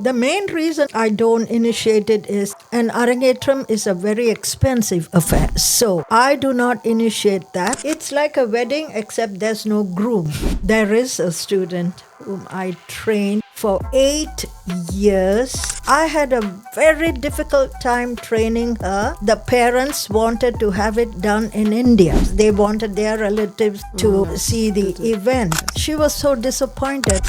The main reason I don't initiate it is an Arangetrum is a very expensive affair. So I do not initiate that. It's like a wedding except there's no groom. There is a student whom I trained for 8 years. I had a very difficult time training her. The parents wanted to have it done in India. They wanted their relatives to see the event. She was so disappointed.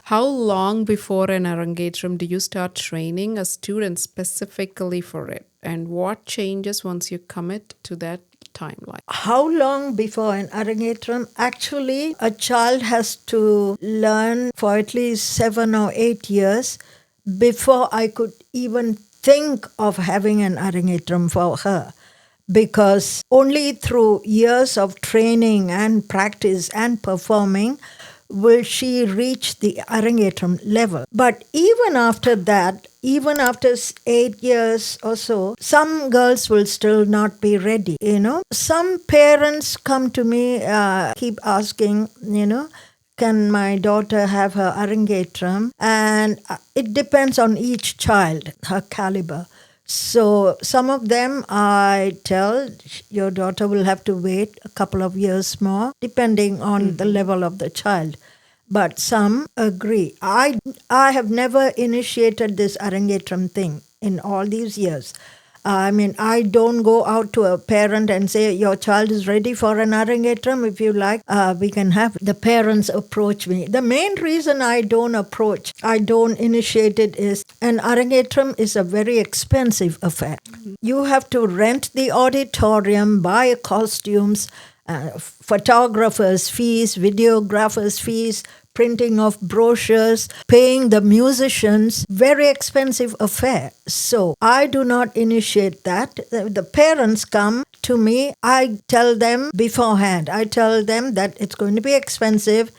How long before an Arangetrum do you start training a student specifically for it? And what changes once you commit to that timeline? How long before an Arangetrum? Actually, a child has to learn for at least 7 or 8 years before I could even think of having an Arangetrum for her. Because only through years of training and practice and performing will she reach the Arangetrum level. But even after that, even after 8 years or so, some girls will still not be ready, Some parents come to me, keep asking, can my daughter have her Arangetrum? And it depends on each child, her caliber. So some of them I tell, your daughter will have to wait a couple of years more, depending on the level of the child. But some agree. I have never initiated this Arangetrum thing in all these years. I don't go out to a parent and say, your child is ready for an Arangetrum. If you like, we can have the parents approach me. The main reason I don't initiate it is an Arangetrum is a very expensive affair. You have to rent the auditorium, buy costumes, photographers' fees, videographers' fees, printing of brochures, paying the musicians, very expensive affair. So I do not initiate that. The parents come to me, I tell them beforehand. I tell them that it's going to be expensive.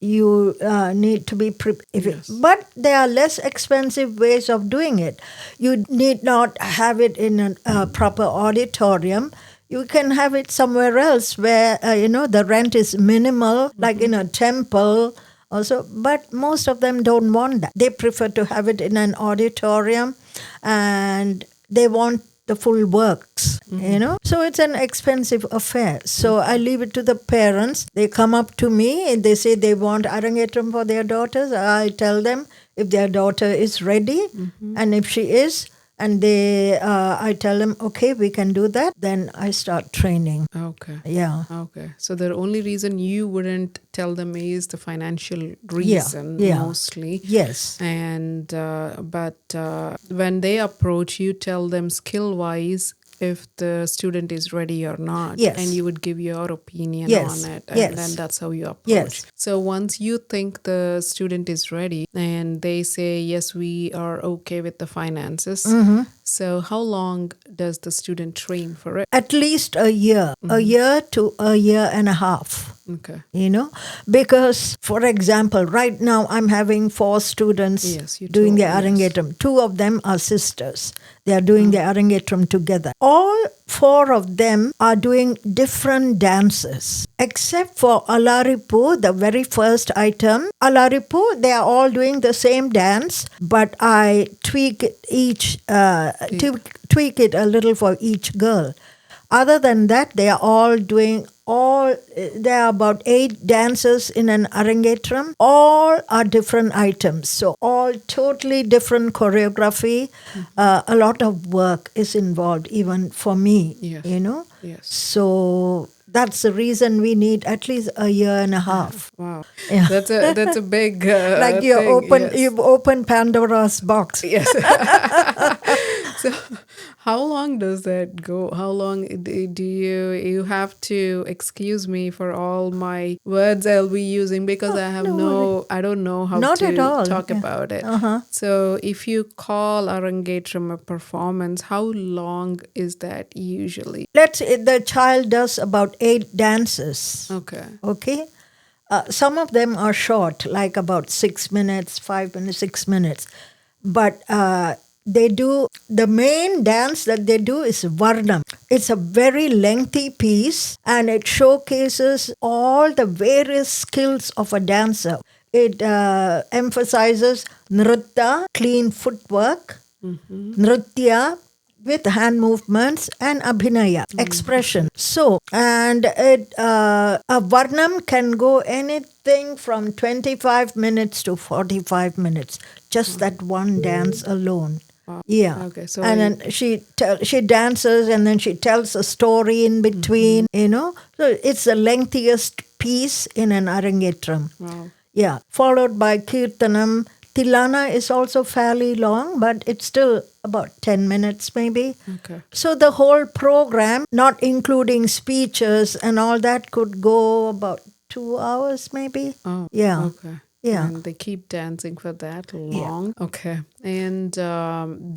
You need to be prepared. Yes. But there are less expensive ways of doing it. You need not have it in a proper auditorium. You can have it somewhere else where, the rent is minimal, like in a temple also. But most of them don't want that. They prefer to have it in an auditorium and they want the full works, So it's an expensive affair. So I leave it to the parents. They come up to me and they say they want Arangetrum for their daughters. I tell them if their daughter is ready and if she is, and I tell them, okay, we can do that. Then I start training. Okay. Yeah. Okay. So the only reason you wouldn't tell them is the financial reason mostly. Yes. And but when they approach, you tell them skill-wise if the student is ready or not. Yes. And you would give your opinion Yes. on it. And Yes. then that's how you approach. Yes. So once you think the student is ready and they say, yes, we are okay with the finances. So how long does the student train for it? At least a year to a year and a half. Okay. Because, for example, right now I'm having 4 students doing the Arangetrum. 2 of them are sisters. They are doing the Arangetrum together. All 4 of them are doing different dances. Except for Alaripu, the very first item. Alaripu, they are all doing the same dance, but I tweak it a little for each girl. Other than that, they are all doing there are about 8 dances in an Arangetrum. All are different items. So all totally different choreography. A lot of work is involved, even for me, Yes. So that's the reason we need at least a year and a half. Wow. Yeah. That's a big like you've opened Pandora's box. Yes. So how long does that go? How long do you have to excuse me for all my words I'll be using because I don't know how Not to at all. talk about it. So if you call Arangetrum a performance, how long is that usually? Let's say the child does about 8 dances. Okay. Some of them are short, like about 6 minutes, 5 minutes, 6 minutes. But they do, the main dance that they do is Varnam. It's a very lengthy piece and it showcases all the various skills of a dancer. It emphasizes nritta, clean footwork, nritya, with hand movements, and abhinaya, expression. So, and a varnam can go anything from 25 minutes to 45 minutes, just that one dance alone. Yeah. Okay, so and then she dances and then she tells a story in between, So it's the lengthiest piece in an Arangetram. wow. Yeah. Followed by Kirtanam. Tilana is also fairly long, but it's still about 10 minutes maybe. Okay. So the whole program, not including speeches and all that, could go about 2 hours maybe. Oh, Yeah. okay. Yeah. And they keep dancing for that long. Okay. And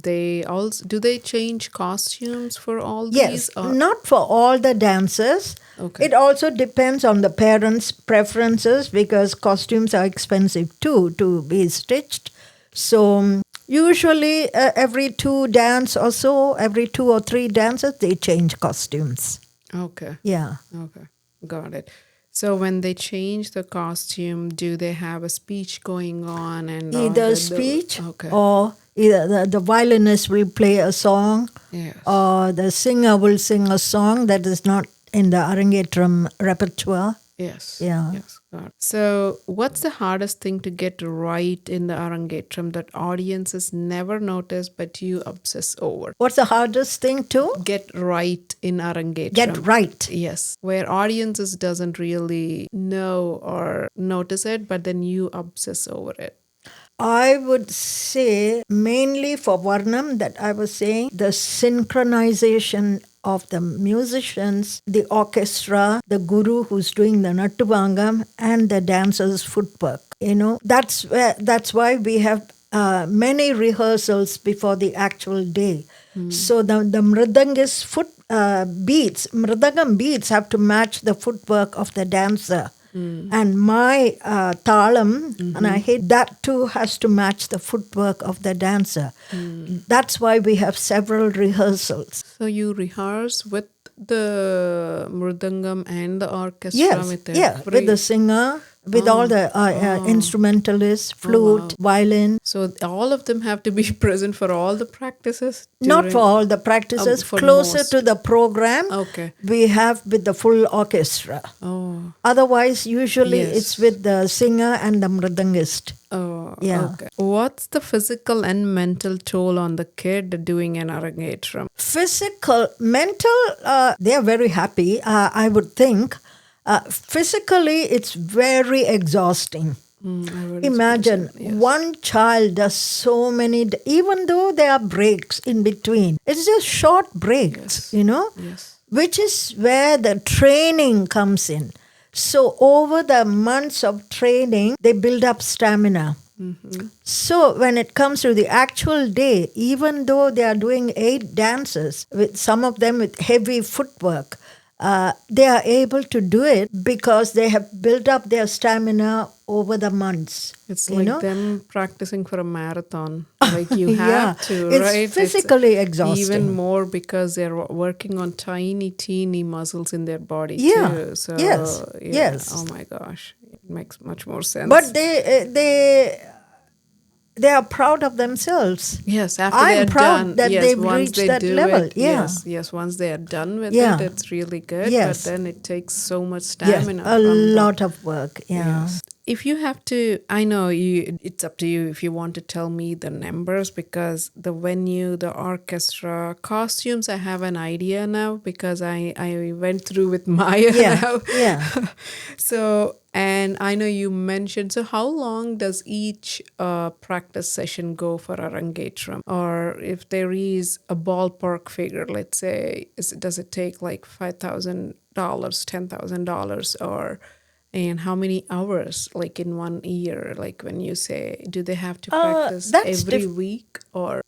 they also do they change costumes for all Yes, these? Or? not for all the dances. Okay. It also depends on the parents' preferences because costumes are expensive too to be stitched. So usually every 2 every 2 or 3 dances, they change costumes. Okay. Yeah. Okay. Got it. So when they change the costume, do they have a speech going on and Either speech okay. or either the violinist will play a song Yes. or the singer will sing a song that is not in the Arangetram repertoire. Yes. Yeah. Yes. Got it. So, what's the hardest thing to get right in the Arangetram that audiences never notice but you obsess over? What's the hardest thing to Get right in Arangetram. get right? Yes, where audiences doesn't really know or notice it, but then you obsess over it. I would say mainly for Varnam that I was saying the synchronization of the musicians, the orchestra, the guru who's doing the Nattuvangam and the dancer's footwork. That's why we have many rehearsals before the actual day. So the mridangist mridangam beats have to match the footwork of the dancer. And my talam, and I hate that too, has to match the footwork of the dancer. That's why we have several rehearsals. So you rehearse with the mridangam and the orchestra Yes, with the singer, with all the instrumentalists, flute, violin. So all of them have to be present for all the practices? Not for all the practices. for Closer most. to the program, Okay. we have with the full orchestra. Oh. Otherwise, usually Yes. it's with the singer and the mridangist. Oh, Yeah. okay. What's the physical and mental toll on the kid doing an Arangetram? Physical, mental, they are very happy, I would think. Physically, it's very exhausting. Imagine one child does so many, even though there are breaks in between. It's just short breaks, Yes. which is where the training comes in. So over the months of training, they build up stamina. So when it comes to the actual day, even though they are doing 8 dances, with some of them with heavy footwork, they are able to do it because they have built up their stamina over the months. It's like them practicing for a marathon. Like you have to, it's right? physically exhausting. Even more because they're working on tiny, teeny muscles in their body too. So, yes. Oh my gosh. It makes much more sense. But they are proud of themselves. Yes, after I'm they're proud done. that yes, they've once reached they that do level. It, Yeah. Yes, once they are done with Yeah. it, it's really good. Yes. But then it takes so much Yes, stamina. a from lot of work. Yeah. Yes. If you have to, I know it's up to you if you want to tell me the numbers because the venue, the orchestra, costumes, I have an idea now because I went through with Maya now. Yeah. So, and I know you mentioned, so how long does each practice session go for Arangetram? Or if there is a ballpark figure, let's say, does it take like $5,000, $10,000 or... And how many hours, like in 1 year, like when you say, do they have to practice that's every week or?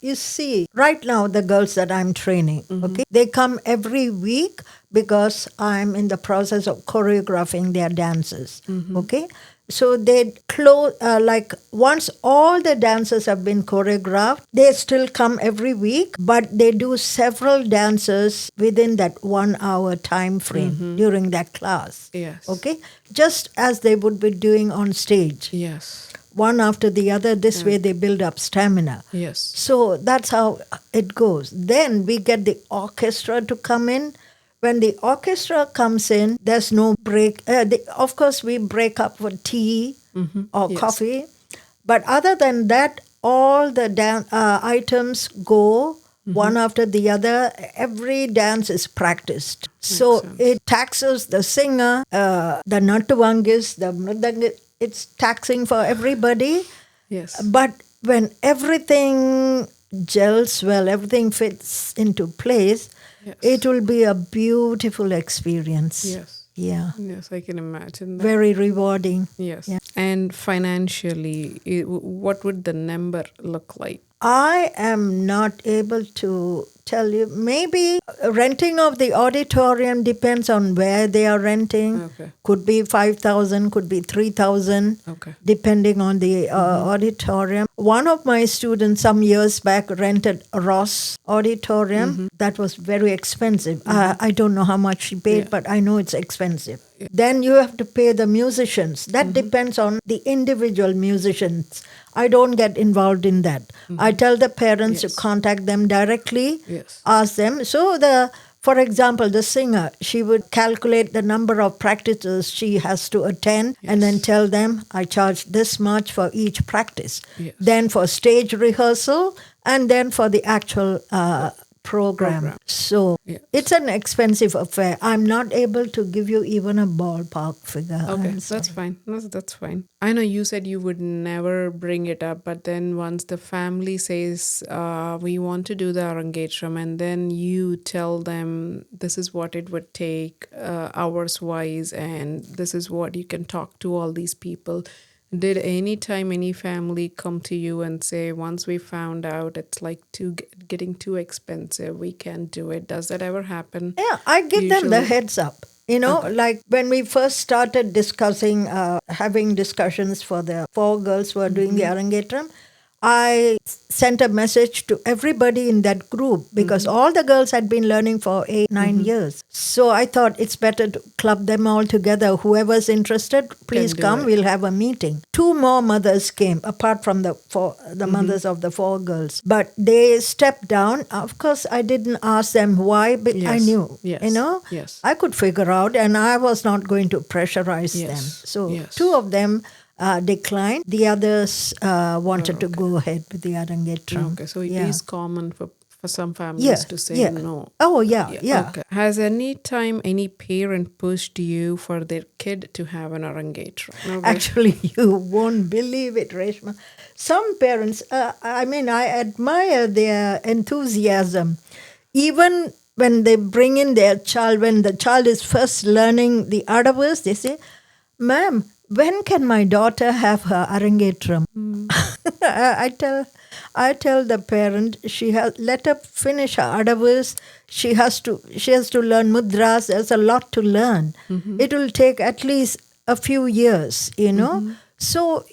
You see, right now the girls that I'm training, okay, they come every week, because I'm in the process of choreographing their dances. Okay? So they close, like once all the dances have been choreographed, they still come every week, but they do several dances within that 1 hour time frame during that class. Yes. Okay? Just as they would be doing on stage. Yes. One after the other, this way they build up stamina. Yes. So that's how it goes. Then we get the orchestra to come in. When the orchestra comes in, there's no break. Of course, we break up for tea or Yes. coffee. But other than that, all the items go one after the other. Every dance is practiced. So sense. it taxes the singer, the natuvangis, the mridangis. It's taxing for everybody. Yes. But when everything gels well, everything fits into place, Yes. it will be a beautiful experience. Yes. Yeah. Yes, I can imagine that. Very rewarding. Yes. Yeah. And financially, what would the number look like? I am not able to tell you. Maybe renting of the auditorium depends on where they are renting. Okay. Could be 5,000, could be 3,000. Okay. Depending on the auditorium. One of my students some years back rented a Ross auditorium. That was very expensive. I don't know how much she paid, but I know it's expensive. Then you have to pay the musicians. That depends on the individual musicians. I don't get involved in that. I tell the parents to contact them directly, Yes. ask them. So for example, the singer, she would calculate the number of practices she has to attend and then tell them, I charge this much for each practice. Yes. Then for stage rehearsal and then for the actual program. So it's an expensive affair. I'm not able to give you even a ballpark figure. Okay, I'm that's sorry. fine. That's fine. I know you said you would never bring it up, but then once the family says, we want to do the Arangetrum, and then you tell them this is what it would take hours wise, and this is what you can talk to all these people. Did any time any family come to you and say, once we found out it's like getting too expensive, we can't do it? Does that ever happen? Yeah, I give them the Usually. heads up. Like when we first started discussing, having discussions for the 4 girls who are doing the Arangetram, I sent a message to everybody in that group because all the girls had been learning for 8-9 years. So I thought it's better to club them all together. Whoever's interested, please do come. it. We'll have a meeting. 2 more mothers came apart from the mothers of the 4 girls. But they stepped down. Of course, I didn't ask them why, but I Yes. knew. Yes. Yes. I could figure out, and I was not going to pressurize them. Yes. So Yes. 2 of them declined. The others wanted to go ahead with the Arangetram. Okay, so it is common for some families Yeah, to say yeah. no. Oh, yeah. Okay. Has any time any parent pushed you for their kid to have an Arangetram? Okay. Actually, you won't believe it, Reshma. Some parents, I admire their enthusiasm. Even when they bring in their child, when the child is first learning the Adavas, they say, Ma'am, when can my daughter have her Arangetram? I tell the parent let her finish her Adavas. She has to learn mudras. There's a lot to learn. It will take at least a few years, So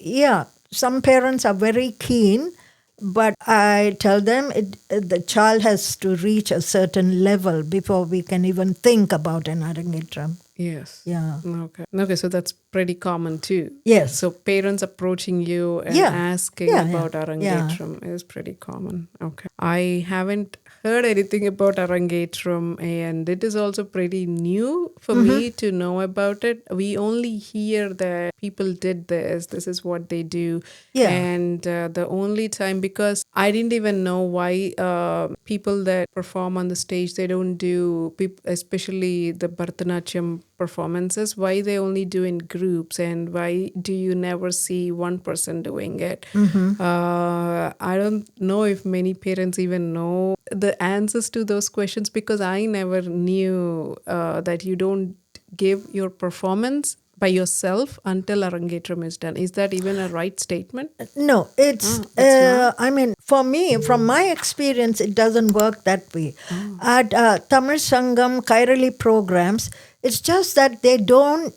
some parents are very keen, but I tell them the child has to reach a certain level before we can even think about an Arangetram. Yes. Yeah. Okay. Okay, so that's pretty common too. Yes. So parents approaching you and asking about Arangetram is pretty common. Okay. I haven't heard anything about Arangetram, and it is also pretty new for me to know about it. We only hear that people did this is what they do. Yeah. And the only time, because I didn't even know why people that perform on the stage, they don't do, especially the Bharatanatyam performances, why they only do in groups, and why do you never see one person doing it? I don't know if many parents even know the answers to those questions, because I never knew that you don't give your performance by yourself until Arangetram is done. Is that even a right statement? No, it's, not? I mean, for me, from my experience, it doesn't work that way. At Tamil Sangam, Kairali programs, it's just that they don't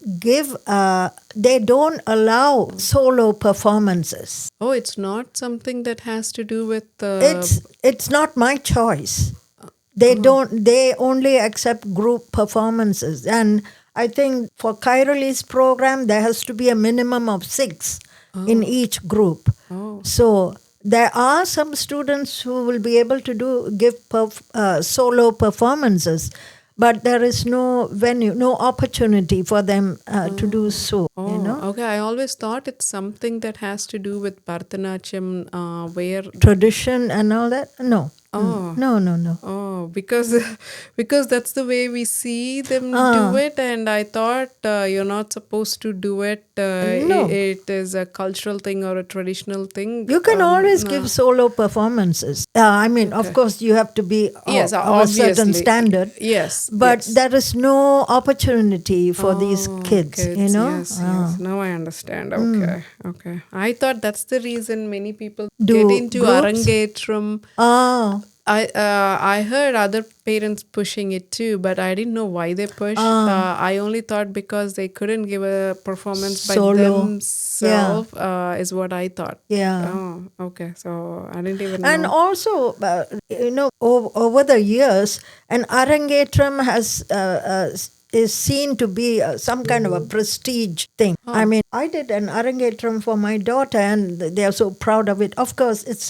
they don't allow solo performances. Oh, it's not something that has to do with It's not my choice. They only accept group performances. And I think for Kairali's program, there has to be a minimum of 6 in each group. So there are some students who will be able to give solo performances, but there is no venue, no opportunity for them to do so. Okay, I always thought it's something that has to do with Bharatanatyam, where Tradition and all that. No. No. Oh, because because that's the way we see them do it, and I thought you're not supposed to do it. No. It is a cultural thing or a traditional thing. You can always give solo performances. I mean, of course, you have to be of a certain obviously. standard. Yes, But there is no opportunity for these kids, Yes. Now I understand. Okay. I thought that's the reason many people Do get into groups? Arangetram. I heard other parents pushing it too, but I didn't know why they pushed. I only thought because they couldn't give a performance by Solo. themselves is what I thought. Yeah. Oh, okay. So I didn't even know. And also, over the years, an Arangetram is seen to be some kind of a prestige thing. I mean, I did an Arangetram for my daughter, and they are so proud of it. Of course, it's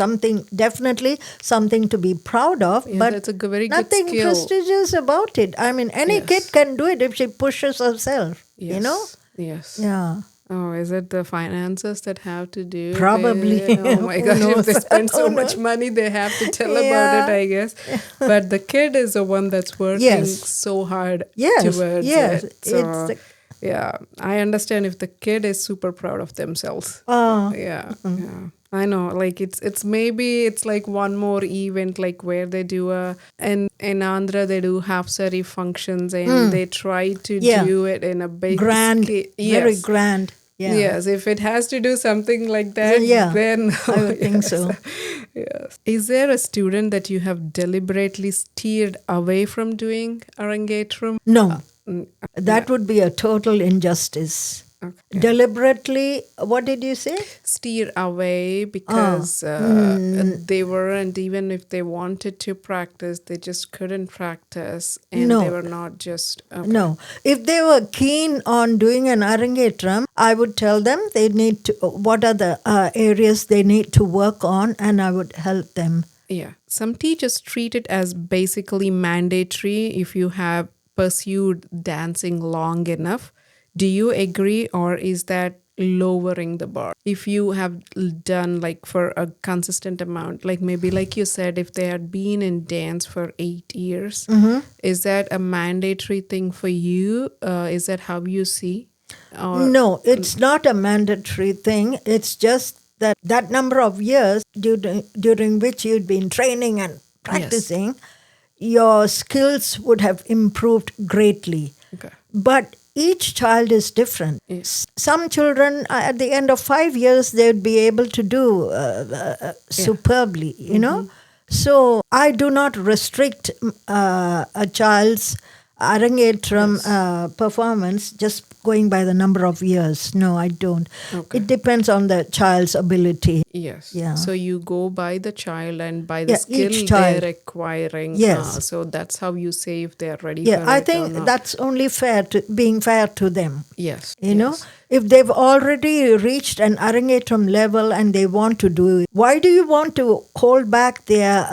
definitely something to be proud of, but that's a very good nothing skill. prestigious about it. I mean, any kid can do it if she pushes herself, Yes. Yeah. Oh, is it the finances that have to do? Probably. Oh my Who gosh, if knows? they spend so Who much knows? money, they have to tell about it, I guess. But the kid is the one that's working so hard towards it. So, yeah, I understand if the kid is super proud of themselves. Yeah. I know, like it's maybe it's like one more event, like where they do in Andhra they do half sari functions, and they try to do it in a big grand, very Yes. grand. Yeah. Yes, if it has to do something like that, then I would think so. Yes. Is there a student that you have deliberately steered away from doing Arangetram? No, that would be a total injustice. Okay. Deliberately, what did you say? Steer away because they weren't, even if they wanted to practice, they just couldn't practice, and they were not just... Okay. No. If they were keen on doing an Arangetram, I would tell them they need to, what are the areas they need to work on, and I would help them. Yeah. Some teachers treat it as basically mandatory if you have pursued dancing long enough. Do you agree, or is that lowering the bar? If you have done like for a consistent amount, like maybe like you said, if they had been in dance for 8 years, is that a mandatory thing for you? Is that how you see? No, it's not a mandatory thing. It's just that number of years during which you'd been training and practicing, your skills would have improved greatly. Okay. But each child is different. Yes. Some children, at the end of 5 years, they'd be able to do superbly, So I do not restrict a child's Arangetram performance just going by the number of years. No, I don't. Okay. It depends on the child's ability. Yes. Yeah. So you go by the child and by the skill each child. they're acquiring. Yes. So that's how you say if they're ready for it. I think that's only being fair to them. Yes. You know, if they've already reached an Arangetram level and they want to do it, why do you want to hold back their,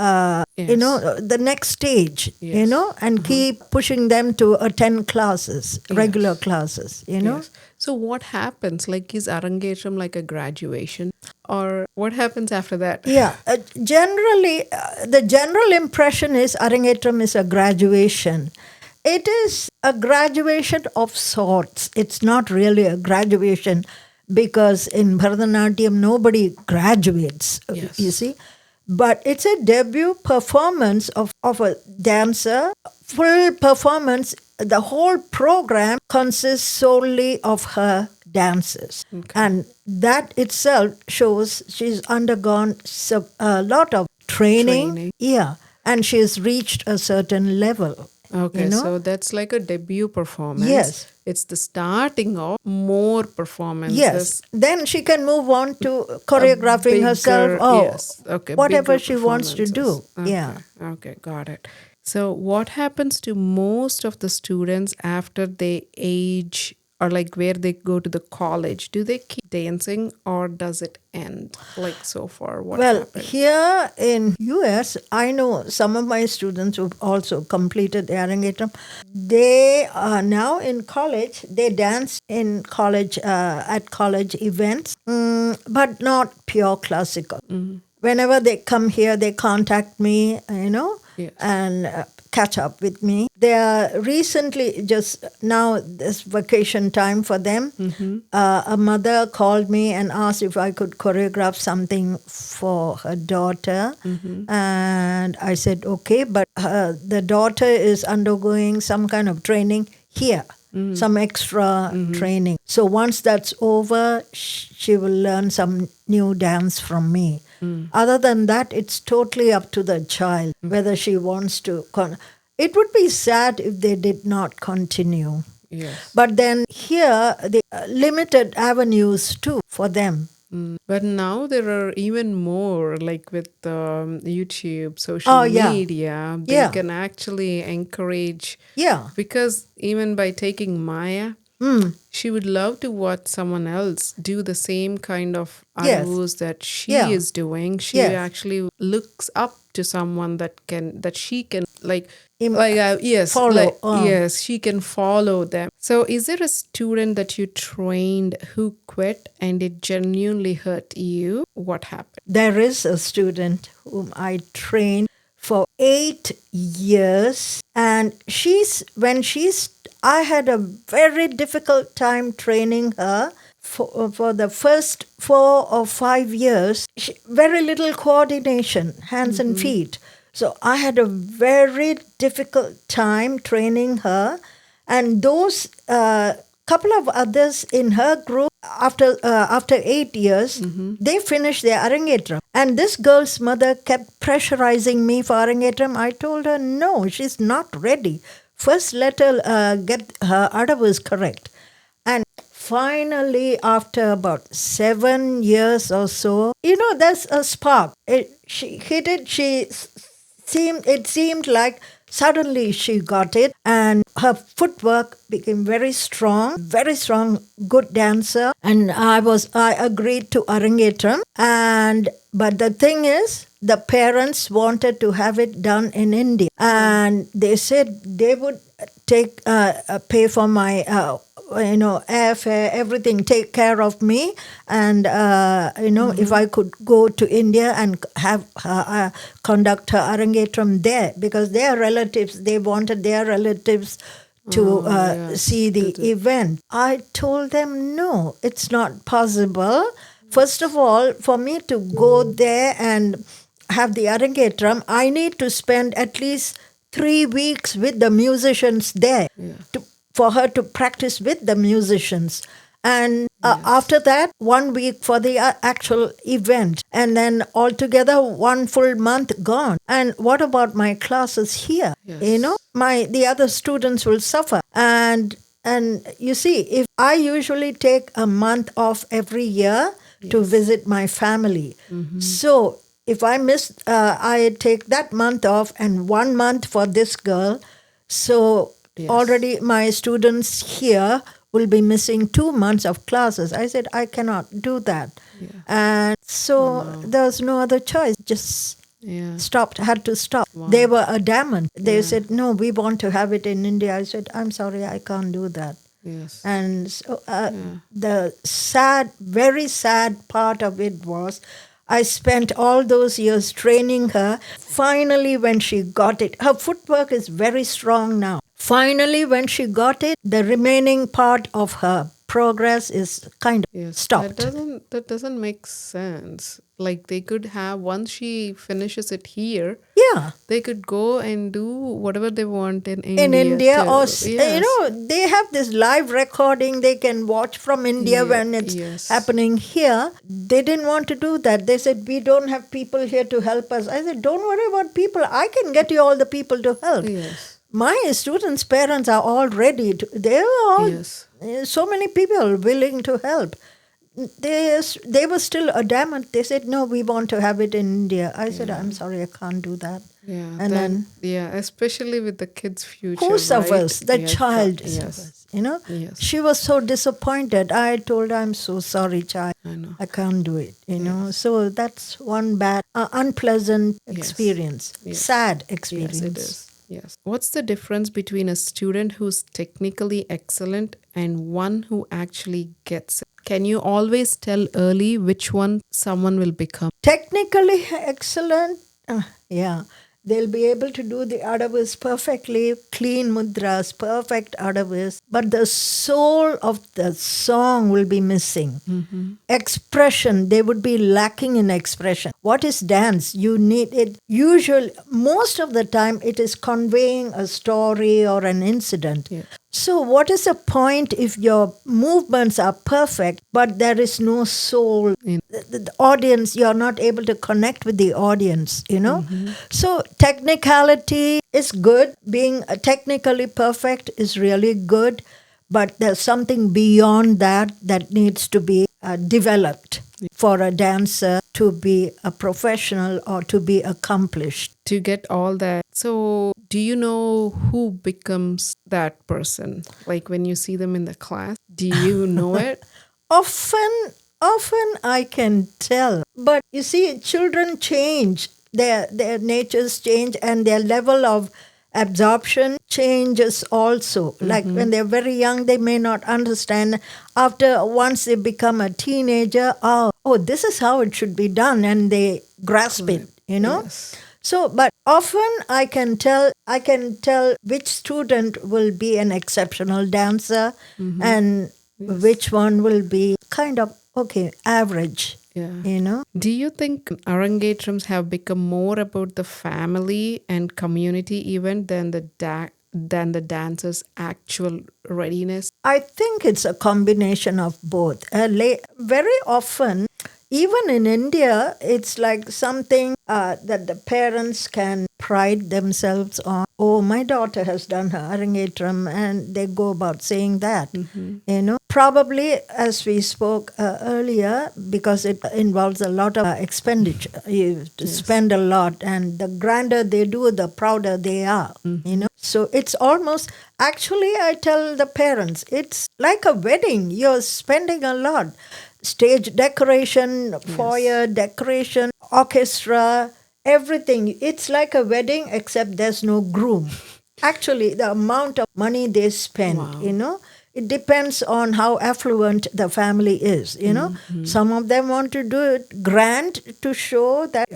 the next stage, and keep pushing them to attend classes, regular classes, Yes. So what happens? Like, is Arangetram like a graduation? Or what happens after that? Yeah, generally, the general impression is Arangetram is a graduation. It is a graduation of sorts. It's not really a graduation because in Bharatanatyam, nobody graduates, you see. But it's a debut performance of a dancer, full performance the whole program consists solely of her dances. And that itself shows she's undergone a lot of training. Training. Yeah. And she's reached a certain level. Okay, so that's like a debut performance. Yes. It's the starting of more Yes. performances. Then she can move on to choreographing herself Bigger, or yes. Okay, whatever bigger she wants to do. performances. Okay, Yeah. okay, got it. So, what happens to most of the students after they age or like where they go to the college? Do they keep dancing or does it end? Like so far, what Well, happened? here in US, I know some of my students who've also completed the Arangetram. They are now in college. They dance in college at college events, but not pure classical. Whenever they come here, they contact me, Yes. and catch up with me. They are recently, just now, this vacation time for them, a mother called me and asked if I could choreograph something for her daughter. And I said, okay, but the daughter is undergoing some kind of training here. Some extra training. So once that's over, she will learn some new dance from me. Other than that, it's totally up to the child whether she wants to. It would be sad if they did not continue. Yes. But then here, the limited avenues too for them. But now there are even more, like with YouTube, social Oh, yeah. media, they Yeah. can actually encourage. Yeah. Because even by taking Maya, she would love to watch someone else do the same kind of Yes. arus that she Yeah. is doing. She Yes. actually looks up to someone that she can like Im- yes, follow, like yes, she can follow them. So is there a student that you trained who quit and it genuinely hurt you? What happened? There is a student whom I trained for 8 years, and I had a very difficult time training her. For the first 4 or 5 years, very little coordination, hands and feet. So I had a very difficult time training her. And those couple of others in her group, after 8 years, they finished their Arangetram. And this girl's mother kept pressurizing me for Arangetram. I told her, no, she's not ready. First, let her get her Adavas correct. And finally, after about 7 years or so, there's a spark. She hit it. It seemed like suddenly she got it, and her footwork became very strong, good dancer. And I agreed to Arangetram, but the thing is, the parents wanted to have it done in India, and they said they would pay for my airfare, everything, take care of me. And, if I could go to India and have conduct her Arangetram there, because their relatives, they wanted their relatives to see the event. I told them, no, it's not possible. First of all, for me to go there and have the Arangetram, I need to spend at least 3 weeks with the musicians there for her to practice with the musicians. And after that, 1 week for the actual event. And then altogether, 1 full month gone. And what about my classes here? Yes. The other students will suffer. And you see, if I usually take a month off every year to visit my family. So if I miss, I take that month off and 1 month for this girl. So already my students here will be missing 2 months of classes. I said, I cannot do that. And so there was no other choice. Just had to stop. They were adamant. They said, no, we want to have it in India. I said, I'm sorry, I can't do that. Yes. And so the very sad part of it was, I spent all those years training her. Finally, when she got it, her footwork is very strong now. Finally, when she got it, the remaining part of her progress is kind of stopped. That doesn't make sense. Like they could have, once she finishes it here, Yeah. They could go and do whatever they want in In India India, or too. Yes. they have this live recording they can watch from India when it's Yes. happening here. They didn't want to do that. They said, we don't have people here to help us. I said, don't worry about people. I can get you all the people to help. Yes. My students' parents are all ready. They are all, Yes. so many people willing to help. They were still adamant. They said, no, we want to have it in India. I said, I'm sorry, I can't do that. Yeah. And then especially with the kids' future. who suffers? Right? The Yeah, child yes. suffers. You know, Yes. she was so disappointed. I told her, I'm so sorry, child. I know. I can't do it. You know, so that's one bad, unpleasant experience, sad experience. Yes, it is. Yes. What's the difference between a student who's technically excellent and one who actually gets it? Can you always tell early which one someone will become? Technically excellent, yeah. They'll be able to do the adavis perfectly, clean mudras, perfect adavis, but the soul of the song will be missing. Expression, they would be lacking in expression. What is dance? You need it. Usually, most of the time, it is conveying a story or an incident. Yeah. So, what is the point if your movements are perfect, but there is no soul? The audience, you're not able to connect with the audience, you know? So, technicality is good. Being technically perfect is really good, but there's something beyond that that needs to be developed for a dancer to be a professional or to be accomplished. To get all that. So, do you know who becomes that person? Like when you see them in the class, do you know it? Often I can tell, but you see, children change. Their natures change, and their level of absorption changes also. Like when they're very young, they may not understand. Once they become a teenager, oh, this is how it should be done, and they grasp it, you know. Yes. So, but often I can tell which student will be an exceptional dancer and which one will be kind of average. Yeah. You know? Do you think Arangetrums have become more about the family and community event than the dancer's actual readiness? I think it's a combination of both. Very often, even in India, it's like something that the parents can pride themselves on. Oh, my daughter has done her Arangetrum, and they go about saying that. You know, probably as we spoke earlier, because it involves a lot of expenditure. You have to spend a lot, and the grander they do, the prouder they are. You know, so it's almost. Actually, I tell the parents, it's like a wedding. You're spending a lot. Stage decoration, foyer decoration, orchestra, everything. It's like a wedding, except there's no groom. Actually, the amount of money they spend, you know, it depends on how affluent the family is, you know. Some of them want to do it grand to show that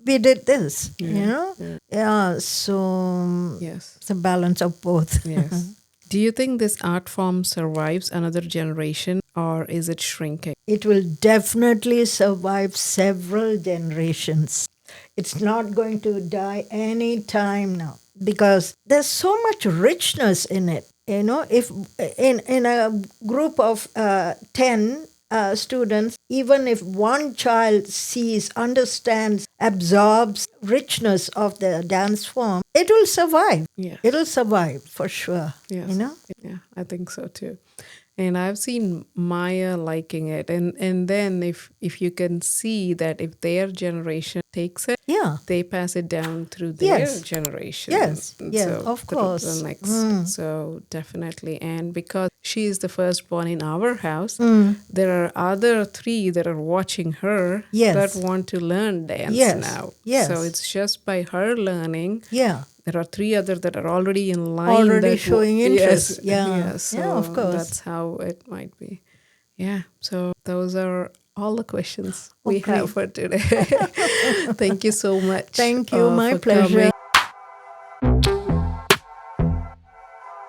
we did this, you know. Yeah, so it's a balance of both. Yes. Do you think this art form survives another generation or is it shrinking? It will definitely survive several generations. It's not going to die any time now because there's so much richness in it. You know, if in a group of 10 students, even if one child sees, understands, absorbs richness of the dance form, it will survive. Yeah. It'll survive for sure. Yes. You know? Yeah, I think so too. And I've seen Maya liking it. And then if you can see that if their generation takes it, they pass it down through their generation. Yes, So of through course. the next. So definitely. And because she is the firstborn in our house, there are other 3 that are watching her that want to learn dance now. Yes. So it's just by her learning. Yeah. There are 3 others that are already in line. Already showing interest. Yes. So of course. that's how it might be. Yeah. So those are all the questions we have for today. Thank you so much. Thank you. My for pleasure. coming.